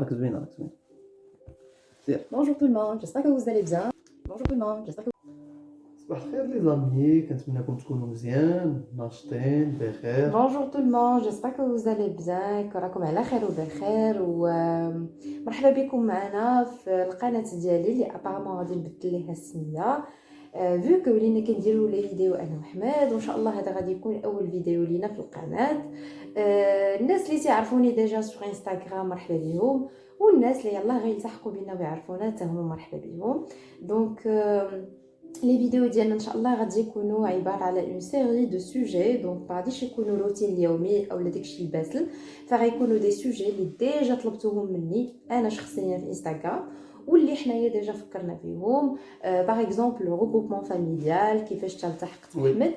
راك زوينه. Bonjour tout le monde, j'espère que vous allez bien. Bonjour tout le monde, j'espère que صباح الخير لي زامي، كنتمنىكم تكونوا مزيان ناشطين بخير. Bonjour tout le monde, j'espère que vous allez bien. كراكم على خير وبخير ومرحبا بكم معنا في القناة ديالي اللي ابارامون غادي نبدل ليها السمية. فيو كو ولينا كنديروا لي فيديو انا وحماد، وان شاء الله هذا غادي يكون اول فيديو لينا في القناة. الناس اللي تعرفوني ديجا سور انستغرام مرحبا بهم، والناس اللي يلاه غيلتحقوا بينا ويعرفونا حتى هما مرحبا بهم. دونك لي فيديو ديالنا ان شاء الله غادي يكونوا عباره على اون سيري دو سوجي، دونك ما غاديش يكونوا روتين اليومي او داكشي الباسل، فغيكونوا دي سوجي اللي ديجا طلبتوهم مني انا شخصيا في انستغرام واللي حنايا ديجا فكرنا فيهم. باغ اكزومبل لو ريغروبمون فاميليال، كيفاش تلتحقت بحمد،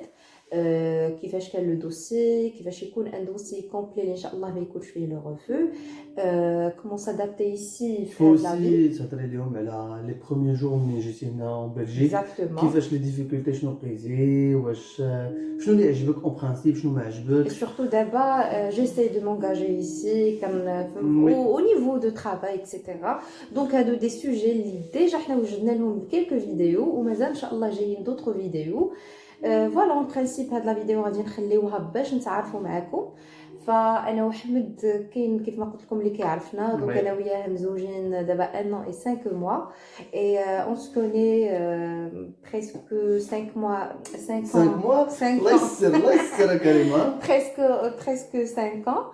كيفاش كان لو دوسي، كيفاش يكون ان دوسي كومبلي ان شاء الله ما يكونش فيه لو ريفو، كومون سادابتي ايسي في هاد لا في. تهضري اليوم على لي بروميير جور ملي جيتي هنا اون بلجيك، كيفاش لي ديفيكولتي شنو لقيتي، واش شنو اللي عجبك اون برانسيب، شنو ما عجبك. سورتو دابا جيساي دو مونغاجي ايسي كان او نيفو دو ترافاي اكسيتيرا. دونك هادو دي سوجي اللي ديجا حنا وجدنا لهم كيلكو فيديو ومازال ان شاء الله جايين دوطرو فيديو. فوالا اون برينسيپ هاد لا فيديو غادي نخليوها باش نتعرفوا معكم. فانا وحمد كاين كيف ما قلت لكم اللي كيعرفنا، دونك انا وياه مزوجين دابا 1 an et 5 mois et on se connaît presque 5 mois 5 ans الله يسر كريمه. presque 5 ans.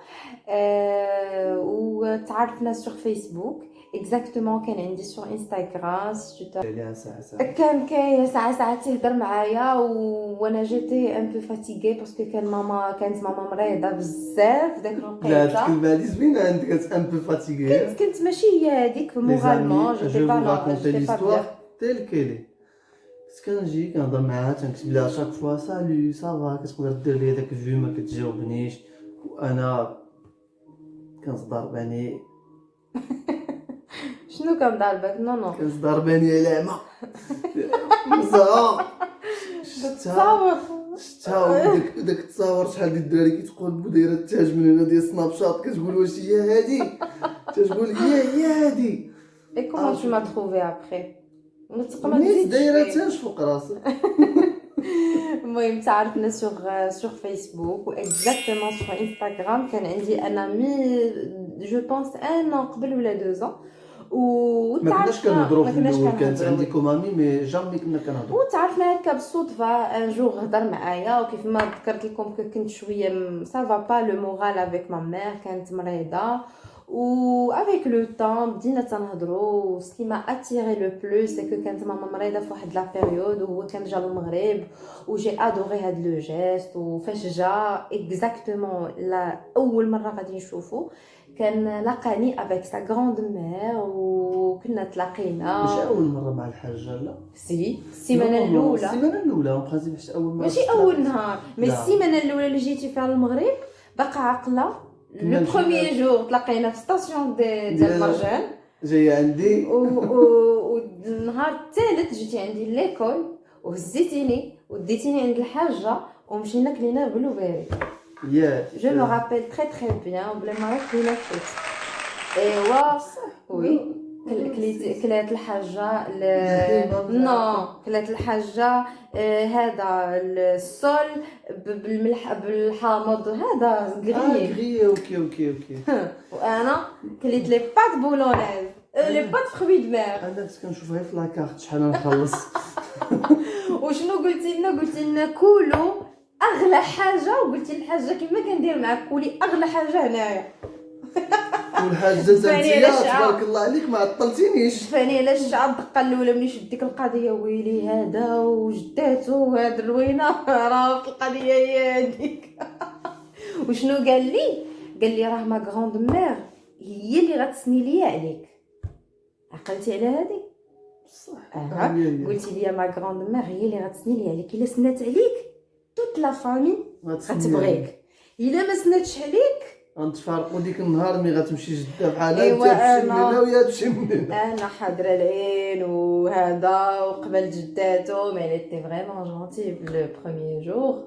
وتعرفنا sur Facebook اكزاكتومون. كان عندي سور انستغرام كان كاين ساعات تهضر معايا وانا جيتي ان بو فاتيغي باسكو كانت ماما مريضه بزاف داك الوقيته. لا الكلمه اللي زوينه عندك، كانت ان بو فاتيغي. كنت ماشي هي هذيك مورالمون جيتي با ليستوار تيل كيلي. كنجي كنهضر معاها تنكتب لها شاك فوا سالو صافا، كتقدر دير لي داك الفيو ما كتجاوبنيش وانا كنصدرباني. شنو كنضربك؟ نو كنصدرباني علامه مزعه. تصاور شتا داك التصاور شحال ديال الدراري كيتقلبوا دايره التاج من هنا ديال سناب شات، كتقول واش هي هادي، تتقول هي هادي. اي كومون تو ما تروفي ابري نتقما الناس دايره تاج فوق راسك. المهم تعرفنا سور فيسبوك و اكزاكتومون سور انستغرام. كان عندي انا جو بونس ان قبل ولا 2 ans ما كناش كنهضروا في الاول، كانت عندي كومامي مي جامي كنا كنهضروا وتعرفنا هكا بالصدفه. ان جور هضر معايا وكيف ما ذكرت لكم كنت شويه سافا با لو مورال افيك ما مير، كانت مريضه و avec le temps بدينا تنهضروا. سكي ما اتيري لو بلوس سي كو كانت ماما مريضه في واحد لا بيريود وهو كان جا للمغرب وجي ادوري هاد لو جيست. وفاش جا اكزاكتومون لا اول مره غادي نشوفو كان لقاني افيك سا غراند مير وكنا تلاقينا. ماشي اول مره مع الحاجه، لا السيمانه الاولى اون برانسيب حتى اول مره ماشي اول نهار مي السيمانه الاولى اللي جيتي فيها للمغرب باقا عاقله. لو بروميير جور تلاقينا في ستاسيون ديال المرجان جايه عندي والنهار الثالث جيتي عندي ليكول وهزيتيني وديتيني عند الحاجه ومشينا كلينا بلوبيري. جو مو رابيل تري تري بيان بلا ما كلينا فوت. ايوا وي كلات الحاجه نو كلات الحاجه هذا السول بالملح بالحامض هذا غري. اوكي وانا كليت لي بات بولونيز لي بات فروي دو مير. انا كنشوف غير في لاكارت شحال نخلص. وشنو قلتي لنا كولو اغلى حاجه، وقلتي الحاجه كيما كندير معاك كولي اغلى حاجه هنايا. كل حاجه زنتيا تبارك الله عليك ما عطلتينيش. فاني علاش الشعب الدقه الاولى ملي شفت ديك القضيه ويلي هذا وجداتو وهاد الروينه راه في القضيه هي هذيك. وشنو قال لي راه ما غراند مير هي اللي غتسني ليا عليك. عقلتي على هذه صح؟ قلتي لي ما غراند مير هي اللي غتسني ليا عليك. الا سنات عليك توت لا فامي غتبغيك، الا ما سناتش عليك غنتفارقوا ديك النهار ملي غتمشي جده بحالها انت تمشي من هنا ويا تمشي من هنا. انا حاضره العين وهذا وقبل جداتو مي ليتي فريمون جونتي بلو بروميير جور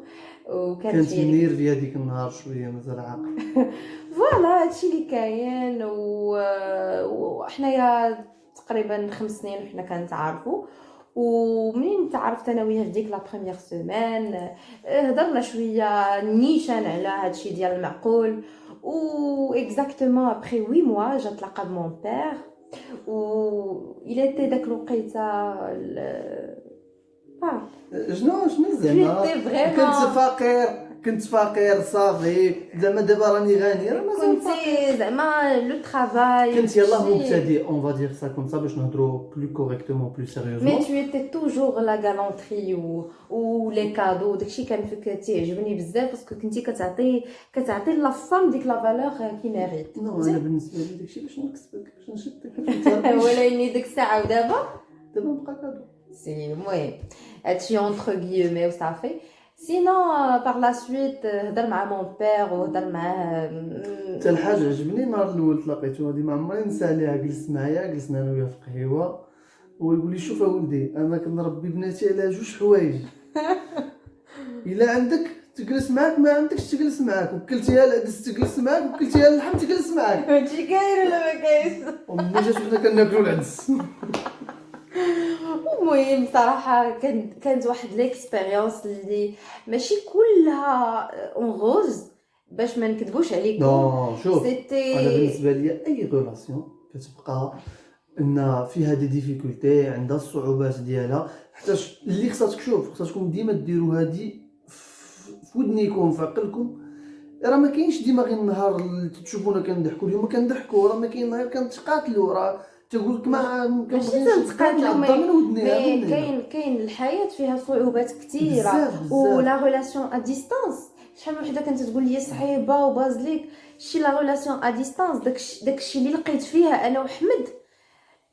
وكانت منير في هذيك النهار شويه مازال عاقل. فوالا هادشي اللي كاين وحنايا تقريبا 5 سنين وحنا كنتعارفوا. ومنين تعرفت انا وياه في ديك لا بروميير سيمين هضرنا شويه نيشان على هادشي ديال المعقول. و اكزاكتومون ابري 8 موا جا تلاقى بمون بير و il était داك الوقيته شنو زعما كنت فريمون كنت فقير صافي زعما دابا راني غني راه مازال كنتي زعما لو ترافاي كنت يلاه مبتدئ اون فا دير سا كوم سا باش نهضروا بلو كوريكتومون بلو سيريوزمون. مي تو ايتي توجور لا غالونتري و لي كادو داكشي كان فيك تيعجبني بزاف باسكو كنتي كتعطي لا فام ديك لا فالور كي ميريت. نو انا بالنسبه لي داكشي باش نكسبك باش نشدك ولكن ديك الساعه ودابا بقى كادو سي المهم هادشي اونتر غيومي وصافي. سينون بار لا سويت هضر مع مون بير وهضر معاه حتى الحاجه عجبني النهار الاول تلاقيتو هادي ما عمري ننسى عليها. جلس معايا جلسنا انا وياه في قهيوه ويقول لي شوف اولدي انا كنربي بناتي على جوج حوايج الا عندك تجلس معاك ما عندكش تجلس معاك وكلتيها العدس تجلس معاك وكلتيها اللحم تجلس معاك. هادشي كاين ولا ما كاينش؟ وملي جات وحنا كناكلوا العدس. المهم صراحه كانت واحد ليكسبيريونس اللي ماشي كلها اون غوز باش ما نكذبوش عليكم. نو شوف انا سيتي بالنسبه لي اي ريلاسيون كتبقى ان فيها دي ديفيكولتي عندها الصعوبات ديالها حتىش اللي خصها خصكم ديما ديروا هادي في ودنيكم في عقلكم. راه ما كاينش ديما غير النهار اللي تشوفونا كنضحكوا اليوم كنضحكوا راه ما كاين نهار كنتقاتلوا راه تقول لك ما ماشي كنبغيش تنتقاتلوا من ودني كاين الحياه فيها صعوبات كثيره ولا ريلاسيون ا ديستانس شحال من وحده كانت تقول لي صعيبه وبازليك شي لا ريلاسيون ا ديستانس داكشي اللي لقيت فيها انا وحمد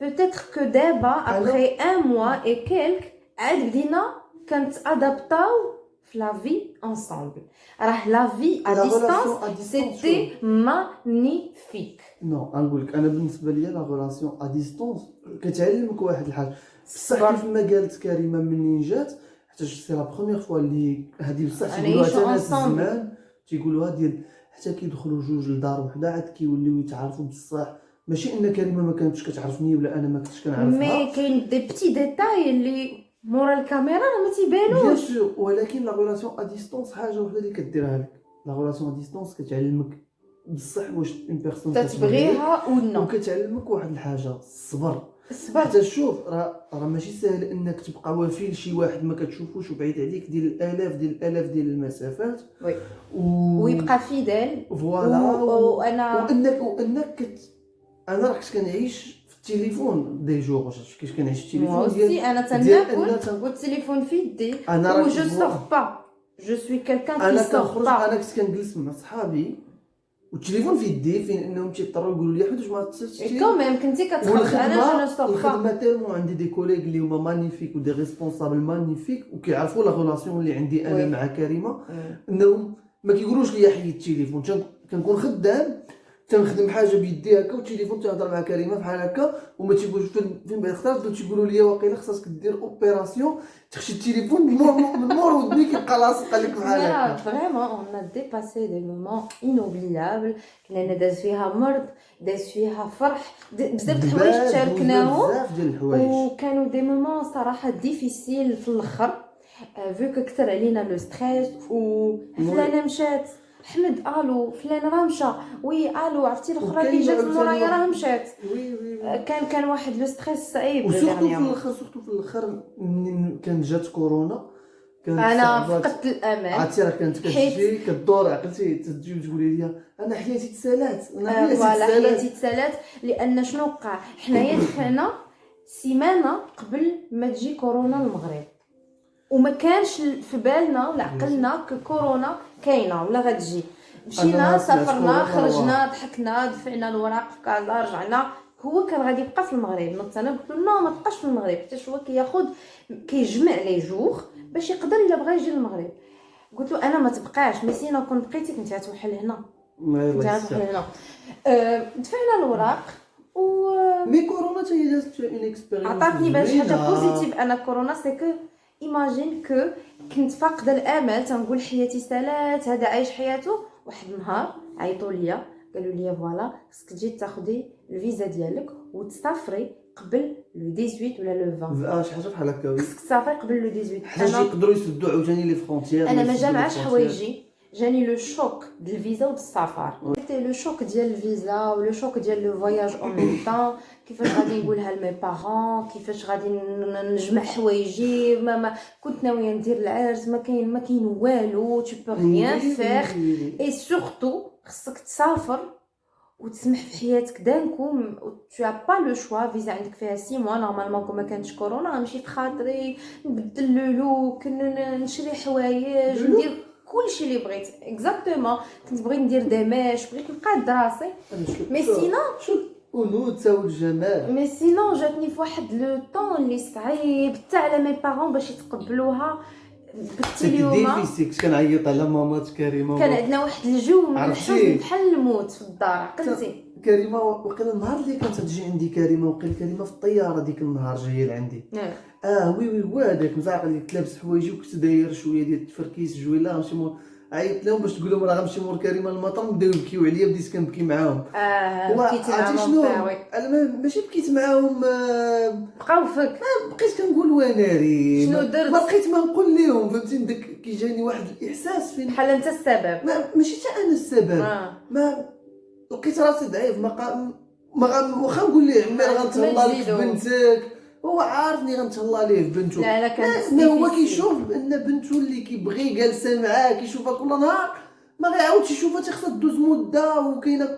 بوتيتر كو دابا ابري ان موا اي كيلك عاد بدينا كانت ادابطاو في لا في انصامبل. راه لا في ا ديستانس سيتي مانيفيك. نو نقول لك انا بالنسبه لي لا ريلاسيون ا ديستانس كتعلمك واحد الحاجه بصح كيف ما قالت كريمه منين جات حتى سي لا بروميير فوا اللي هذه بصح تيقولوها حتى ناس زمان تيقولوها ديال حتى كيدخلوا جوج لدار وحده عاد كيوليو يتعرفوا بصح ماشي ان كريمه ما كانتش كتعرفني ولا انا ما كنتش كنعرفها. مي كاين دي بتي ديتاي اللي مورا الكاميرا راه ما تيبانوش. بيان سور ولكن لا ريلاسيون ا ديستانس حاجه وحده اللي كديرها لك. لا ريلاسيون ا ديستانس كتعلمك بصح واش اون بيرسون تتبغيها او نو وكتعلمك واحد الحاجه الصبر. الصبر حتى شوف راه ماشي سهل انك تبقى وفي لشي واحد ما كتشوفوش وبعيد عليك ديال الالاف ديال المسافات وي ويبقى فيدال فوالا وانا وانك انا راه كنت كنعيش في التليفون دي جور كيفاش كنعيش في التليفون ديال انا تناكل والتليفون في يدي و جو سور با جو سوي كالكان كي سور با. انا كنت كنجلس مع صحابي والتليفون في يدي فين انهم تيضطروا يقولوا لي حيت ما تسالش كوميم كنتي كتخرج انا جو نو سور با. الخدمه تالمون عندي دي كوليغ اللي هما مانيفيك ودي ريسبونسابل مانيفيك وكيعرفوا لا ريلاسيون اللي عندي انا مع كريمه انهم ما كيقولوش لي حيد التليفون. كنكون خدام تنخدم حاجه بيدي هكا والتليفون تهضر مع كريمه بحال هكا وما تيقولوش فين بعد اختار تيقولوا لي واقيلا خصك دير اوبيراسيون تخشي التليفون من مور ودني كيبقى لاصق عليك بحال هكا. فريمون اون ا ديباسي دي مومون انوبليابل كنا داز فيها مرض داز فيها فرح بزاف د الحوايج تشاركناهم بزاف ديال الحوايج وكانوا دي مومون صراحه ديفيسيل في الاخر فيك كثر علينا لو ستريس وفلانه مشات حمد الو فلان راه مشى وي الو عرفتي الاخرى اللي جات مورايا راه مشات. كان واحد لو ستريس صعيب سورتو في الاخر من كان جات كورونا انا فقدت الامل. عرفتي راه كانت كتجي كدور عقلتي تجي وتقولي لي انا حياتي تسالات حياتي تسالات لان شنو وقع حنايا دخلنا سيمانه قبل ما تجي كورونا للمغرب وما كانش في بالنا ولا عقلنا كورونا كاينه ولا غتجي. مشينا سافرنا خرجنا ضحكنا دفعنا الوراق في كازا رجعنا هو كان غادي يبقى في المغرب. نط انا قلت له لا ما تبقاش في المغرب حتى هو كيجمع لي جوغ باش يقدر الا بغى يجي للمغرب. قلت له انا ما تبقاش ميسينا كون بقيتي كنت غتوحل هنا دفعنا الوراق و مي كورونا حتى هي دازت اون اكسبيريونس عطاتني باش حاجه بوزيتيف. انا كورونا سي كو ايماجين كو كنت فاقده الامل تنقول حياتي سالات هذا عايش حياته. واحد النهار عيطوا ليا قالوا لي فوالا خصك تجي تاخدي الفيزا ديالك وتسافري قبل لو 18 ولا لو 20. شي حاجه بحال هكا. خصك تسافري قبل لو 18. حاجه يقدروا يسدوا عاوتاني لي فرونتيير. انا ما جامعاش حوايجي، جاني لو شوك ديال الفيزا والسفر. سيتي لو شوك ديال الفيزا ولو شوك ديال لو فواياج اون ميم طون. كيفاش غادي نقولها لمي بارون، كيفاش غادي نجمع حوايجي، ما كنت ناويه ندير العرس، ما كاين والو، تو بو ريان فير. اي سورتو خصك تسافر وتسمح في حياتك دانكم. تو با لو شوا. فيزا عندك فيها 6 موا نورمالمون. كون ما كانتش كورونا نمشي في خاطري نبدل لو لوك، نشري حوايج، ندير كلشي اللي بغيت اكزاكتومون. كنت بغيت ندير ديماش، بغيت نقاد راسي. مي سينو شوف الانوثه والجمال. مي سينو جاتني في واحد لو طون اللي صعيب حتى على مي بارون باش يتقبلوها. اليوم كنت كنعيط على مامات كريمه. كان عندنا واحد الجو من الحزن بحال الموت في الدار. عقلتي كريمه وقيلا النهار اللي كانت تجي عندي كريمه، وقيلا كريمه في الطياره ديك النهار جايه لعندي. وي هو هذاك مزعق اللي لابس حوايجي وكنت داير شويه ديال التفركيس جويله. غنمشي مور عيطت لهم باش تقول لهم راه غنمشي مور كريمه المطار. بداو يبكيو عليا، بديت كنبكي معاهم. بكيت معاهم. انا ماشي بكيت معاهم، بقاو فيك. ما بقيت كنقول وناري شنو درت. ما بقيت ما نقول لهم، فهمتيني. داك كيجاني واحد الاحساس فين بحال انت السبب. ماشي حتى انا السبب. ما لقيت راسي ضعيف. واخا نقول ليه عمي راه غنتهلا لك في بنتك، هو عارفني غنتهلا ليه في بنته. لا كان هو كيشوف ان بنته اللي كيبغي جالسه معاه كيشوفها كل نهار، ما غيعاودش يشوفها. تيخصها دوز مده. وكاينه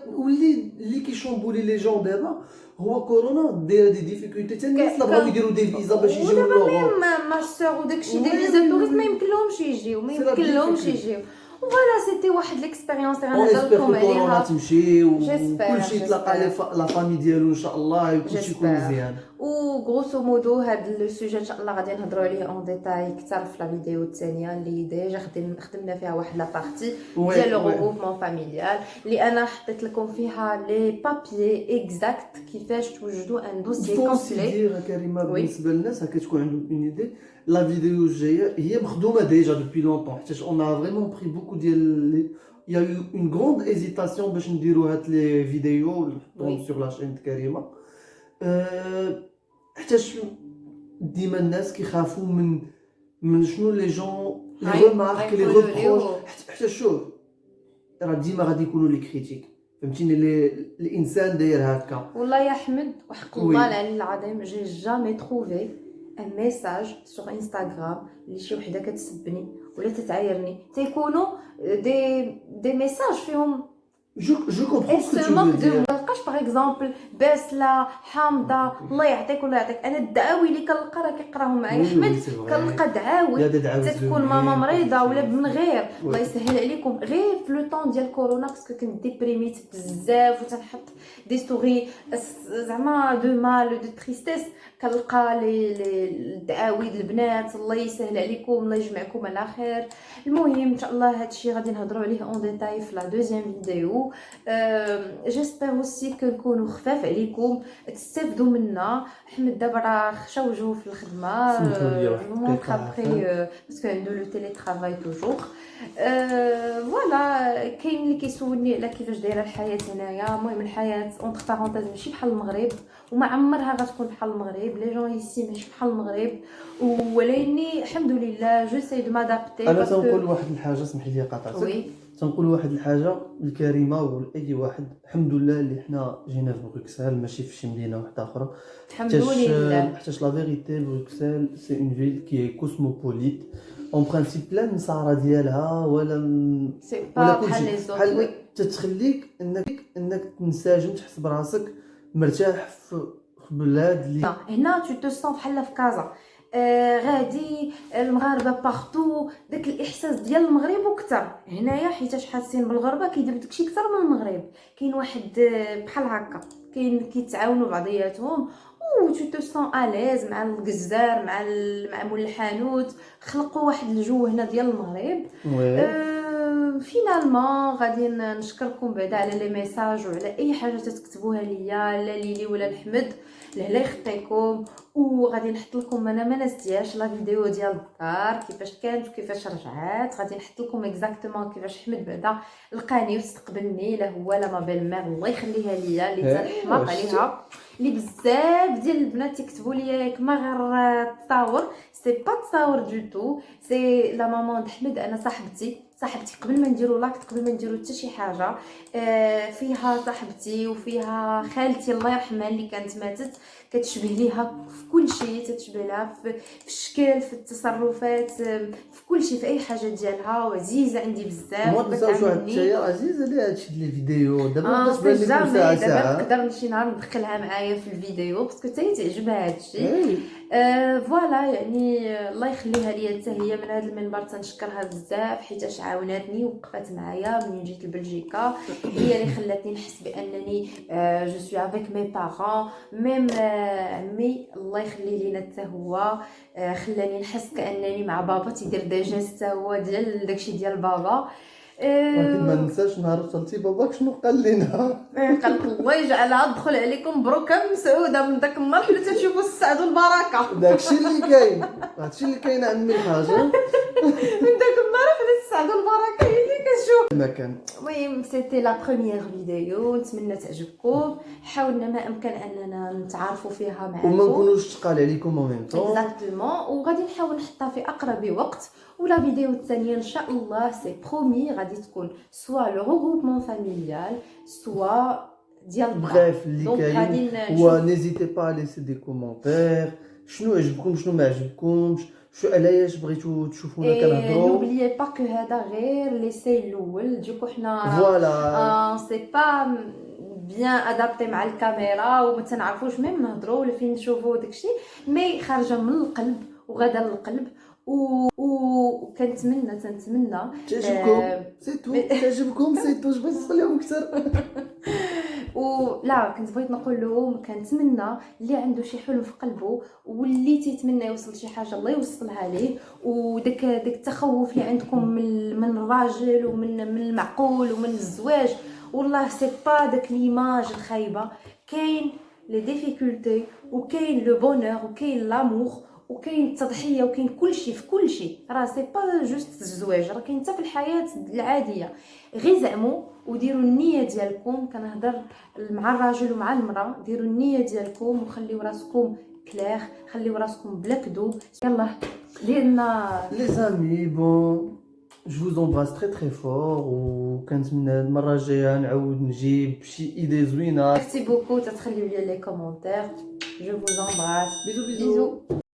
اللي كيشومبولي لي جون دابا هو كورونا دايره دي ديفيكولتي. حتى الناس اللي بغاو يديروا دي فيزا باش يجيو للوروب، ماستر وداكشي دي فيزا توريست ما يمكنلهمش يجيو، ما يمكنلهمش يجيو. فوالا سيتي واحد ليكسبيريونس اللي غنهضرلكم عليها. كورونا تمشي وكلشي يتلاقى لا فامي ديالو ان شاء الله، وكلشي يكون مزيان. وغروسو مودو هاد لو سوجي ان شاء الله غادي نهضروا عليه اون ديتاي اكثر في لا فيديو الثانيه اللي ديجا خدمنا فيها واحد لا بارتي ديال لو غروبمون فاميليال اللي انا حطيت لكم فيها لي بابيي اكزاكت كيفاش توجدوا ان دوسي كومبلي. دير كريمه بالنسبه للناس هكا تكون عندهم اون ايدي. لا فيديو الجايه هي مخدومه ديجا دوبي لونطون، حيت اون ا فريمون بري بوكو ديال il y a eu une grande hésitation باش نديروا هاد لي فيديو ونحطوهم سور لا شين كريمه. حيتاش ديما الناس كيخافوا من شنو لي جون لي ريمارك لي ريبروش. حتى شوف راه ديما غادي يكونوا لي كريتيك، فهمتيني. الانسان داير هكا. والله يا احمد وحق الله العلي العظيم جي جامي تروفي ان ميساج سور انستغرام اللي شي وحده كتسبني ولا تتعايرني تيكونوا دي ميساج فيهم جو كومبرون سكو تو فو دير. مابقاش باغ اكزومبل باسله حامضه الله يعطيك ولا يعطيك. انا الدعاوي اللي كنلقى راه كيقراهم معايا احمد، كنلقى دعاوي تكون ماما مريضه ولا من غير الله يسهل عليكم غير في لو طون ديال كورونا باسكو كنت ديبريميت بزاف وتنحط دي ستوري زعما دو مال دو تريستيس. كنلقى لي الدعاوي ديال البنات الله يسهل عليكم الله يجمعكم على خير. المهم ان شاء الله هادشي غادي نهضروا عليه اون ديتاي في لا دوزيام فيديو. جيسبر اوسي كنكونوا خفاف عليكم تستافدوا منا. احمد دابا راه خشا وجهو في الخدمه مون ابري باسكو عنده لو تيلي ترافاي توجور. فوالا كاين اللي كيسولني على كيفاش دايره الحياه هنايا. المهم الحياه اونتر بارونتيز ماشي بحال المغرب وما عمرها غتكون بحال المغرب. لي جون يسي ماشي بحال المغرب ولكني الحمد لله جو سي دو مادابتي. انا تنقول واحد الحاجه، سمحي لي قاطعتك. تنقول واحد الحاجه الكريمه ولاي واحد، الحمد لله اللي حنا جينا في بروكسل ماشي في شي مدينه واحده اخرى. الحمد لله حيتاش لا فيريتي بروكسل سي اون فيل كي كوسموبوليت اون برانسيب لا المساره ديالها ولا بحال لي زوط. تتخليك انك تنسجم تحس براسك مرتاح في بلاد اللي هنا تو تو سون بحال في كازا. غادي المغاربه بارتو داك الاحساس ديال المغرب وكثر هنايا حيتاش حاسين بالغربه كيديروا داكشي اكثر من المغرب. كاين واحد بحال هكا كاين كيتعاونوا بعضياتهم و تو تو سون اليز مع الجزار مع مول الحانوت. خلقوا واحد الجو هنا ديال المغرب. فينالمون غادي نشكركم بعدا على لي ميساج وعلى اي حاجه تكتبوها ليا، لا ليلي ولا لحمد، لهلا يخطيكم. وغادي نحط لكم، انا ما نسيتش لا فيديو ديال الدار كيفاش كانت وكيفاش رجعات، غادي نحط لكم اكزاكتومون كيفاش حمد بعدا لقاني واستقبلني، لا هو لا ما بال مير الله يخليها ليا اللي تنحماق عليها، اللي بزاف ديال البنات يكتبوا لي ياك ما غير تصاور، سي با تصاور دو تو، سي لا مامان د حمد، انا صاحبتي قبل ما نديرو لاكت، قبل ما نديرو حتى شي حاجه، فيها صاحبتي وفيها خالتي الله يرحمها اللي كانت ماتت، كتشبه ليها في كل شيء، تتشبه لها في الشكل، في التصرفات، في كل شيء، في اي حاجه ديالها، وعزيزه عندي بزاف. ما تنساوش واحد الشيء عزيزه ليها هادشي ديال الفيديو دابا باش بان لكم دابا ساعه نقدر شي نهار ندخلها معايا في الفيديو باسكو حتى هي تعجبها هادشي. فوالا يعني الله يخليها ليا حتى هي، من هذا المنبر تنشكرها بزاف حيت عاوناتني ووقفات معايا من جيت لبلجيكا، هي اللي خلاتني نحس بانني جو سوي افيك مي بارون، ميم عمي الله يخلي لينا حتى هو خلاني نحس كانني مع بابا، تيدير دي جيست هو ديال داكشي ديال بابا. ولكن ما ننساش نهار وصلتي باباك شنو قال لنا؟ قال لك الله يجعلها تدخل عليكم مبروكه مسعوده، من داك النهار حتى تشوفوا السعد والبركه. داكشي اللي كاين، هادشي اللي كاين عمي الحاجه. من داك النهار حتى السعد والبركه هي اللي كتشوف. المكان المهم سيتي لا بروميير فيديو، نتمنى تعجبكم، حاولنا ما امكن اننا نتعارفوا فيها معكم وما نكونوش تقال عليكم او ميم طون. اكزاكتومون، وغادي نحاول نحطها في اقرب وقت. ولا فيديو الثانيه ان شاء الله سي برومي غادي تكون سوا لو ريغروبمون فاميليال سوا ديال بغيف اللي كاين هو نيزيتي با ليسي دي كومونتير، شنو عجبكم شنو ما عجبكمش، شو علاش بغيتو تشوفونا كنهضروا. نوبليي با كو هذا غير ليسي الاول، دوكو حنا فوالا سي با بيان ادابتي مع الكاميرا وما تنعرفوش ميم نهضروا ولا فين نشوفوا داكشي، مي خارجه من القلب وغدا للقلب. وكنتمنى تعجبكم سيتو، تعجبكم سيتو، باش تخليهم اكثر. ولا كنت بغيت نقول لهم كنتمنى اللي عنده شي حلم في قلبه واللي تيتمنى يوصل شي حاجه الله يوصلها ليه، وداك التخوف اللي عندكم من الراجل ومن المعقول ومن الزواج، والله سي با داك ليماج الخايبه، كاين لي ديفيكولتي وكاين لو بونور وكاين لامور وكاين التضحيه وكاين كلشي في كلشي، راه سي با جوست الزواج، راه كاين حتى في الحياه العاديه. غير زعموا وديروا النيه ديالكم، كنهضر مع الراجل ومع المراه، ديروا النيه ديالكم وخليو راسكم كلير، خليو راسكم بلا كذوب. يلا ديرنا لي زامي بون جو vous embrasse très très fort، وكنتمنى المره الجايه نعاود نجيب شي ايدي زوينه. ميرسي بوكو، تتخليو لي لي كومونتير، جو vous embrasse، بيزو بيزو.